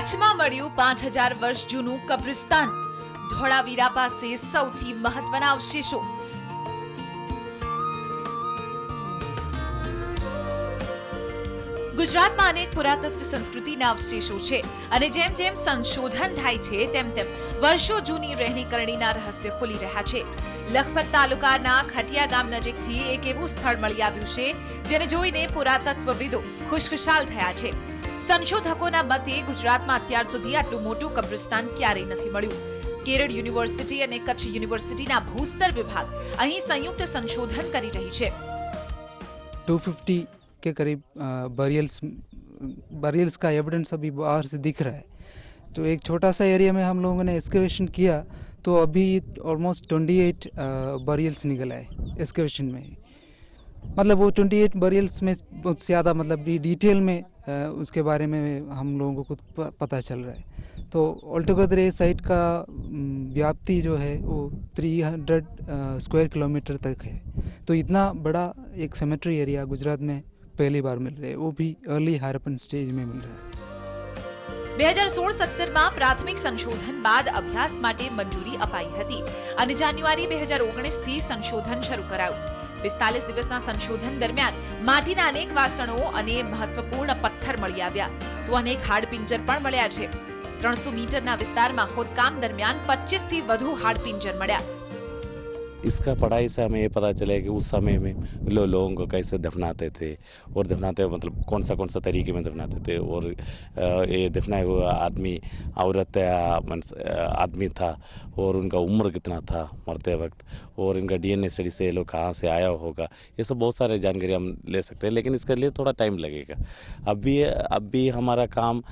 કચ્છમાં મળ્યું 5000 વર્ષ જૂનું કબ્રિસ્તાન, ધોળાવીરા પાસે સૌથી મહત્વના અવશેષો. ગુજરાતમાં અનેક પુરાતત્વ સંસ્કૃતિના અવશેષો છે અને જેમ જેમ સંશોધન થાય છે તેમ તેમ વર્ષો જૂની રહેણીકરણીના રહસ્ય ખુલી રહ્યા છે. લખપત તાલુકાના ખટિયા ગામ નજીકથી એક એવું સ્થળ મળી આવ્યું છે જેને જોઈને પુરાતત્વવિદો ખુશખુશાલ થયા છે. સંશોધકોના મતે ગુજરાતમાં અત્યાર સુધી આટલું મોટું કબ્રિસ્તાન ક્યારેય નથી મળ્યું. કેરળ યુનિવર્સિટી અને કચ્છ યુનિવર્સિટીના ભૂસ્તર વિભાગ અહીં સંયુક્ત સંશોધન કરી રહી છે. 250 के करीब बरियल्स का एविडेंस अभी बाहर से दिख रहा है. तो एक छोटा सा एरिया में हम लोगों ने एक्सकेवेशन किया तो अभी ऑलमोस्ट 28 बरियल्स निकला है एक्सकेवेशन में. मतलब वो 28 बरियल्स में बहुत ज़्यादा मतलब डिटेल में उसके बारे में हम लोगों को पता चल रहा है. तो ऑल्टुगेदर ये साइट का व्याप्ति जो है वो 300 स्क्वायर किलोमीटर तक है. तो इतना बड़ा एक सेमेट्री एरिया गुजरात में पहली बार मिल रहा है, वो भी अर्ली हारपन स्टेज में मिल रहा है. 2016-17 માં પ્રાથમિક સંશોધન બાદ અભ્યાસ માટે મંજૂરી અપાઈ હતી અને જાન્યુઆરી 2019 થી સંશોધન શરૂ કરાયું. 45 દિવસના સંશોધન દરમિયાન માટીના અનેક વાસણો અને મહત્વપૂર્ણ પથ્થર મળી આવ્યા તો અનેક હાડપિંજર પણ મળ્યા છે. 300 મીટરના વિસ્તારમાં ખોદકામ દરમિયાન 25 થી વધુ હાડપિંજર મળ્યા. इसका पढ़ाई से हमें ये पता चला कि उस समय में लोगों को कैसे दफनाते थे और दफनाते मतलब कौन सा तरीके में दफनाते थे और ये दफनाए हुआ आदमी औरत या आदमी था और उनका उम्र कितना था मरते वक्त और इनका DNA स्टडी से ये लोग कहाँ से आया होगा, ये सब बहुत सारे जानकारी हम ले सकते हैं. लेकिन इसके लिए थोड़ा टाइम लगेगा. अब भी हमारा काम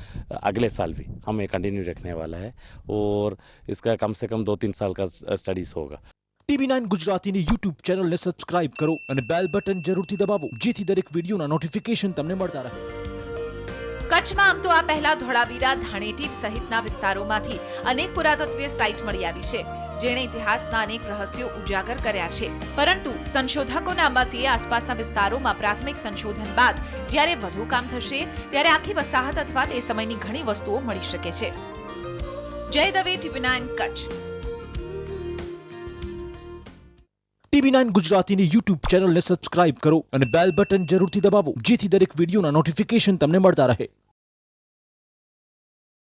अगले साल भी हमें कंटिन्यू रखने वाला है और इसका कम से कम 2-3 साल का स्टडीज होगा. TV9 ગુજરાતીની YouTube ચેનલને સબસ્ક્રાઇબ કરો અને બેલ બટન જરૂરથી દબાવો જેથી દરેક વિડીયોના નોટિફિકેશન તમને મળતા રહે. કચ્છમાં આમ તો આ પહેલા ધોળાવીરા, ધાણેટી સહિતના વિસ્તારોમાંથી અનેક પુરાતત્વીય સાઇટ મળી આવી છે જેણે ઇતિહાસના અનેક રહસ્યો ઉજાગર કર્યા છે. પરંતુ સંશોધકોના મતે આસપાસના વિસ્તારોમાં પ્રાથમિક સંશોધન બાદ જ્યારે વધુ કામ થશે ત્યારે આખી વસાહત અથવા તે સમયની ઘણી વસ્તુઓ મળી શકે છે. જય દવે, TV9 કચ્છ. TV9 ગુજરાતીની YouTube ચેનલને સબસ્ક્રાઇબ કરો અને બેલ બટન જરૂરથી દબાવો જેથી દરેક વિડીયોના નોટિફિકેશન તમને મળતા રહે.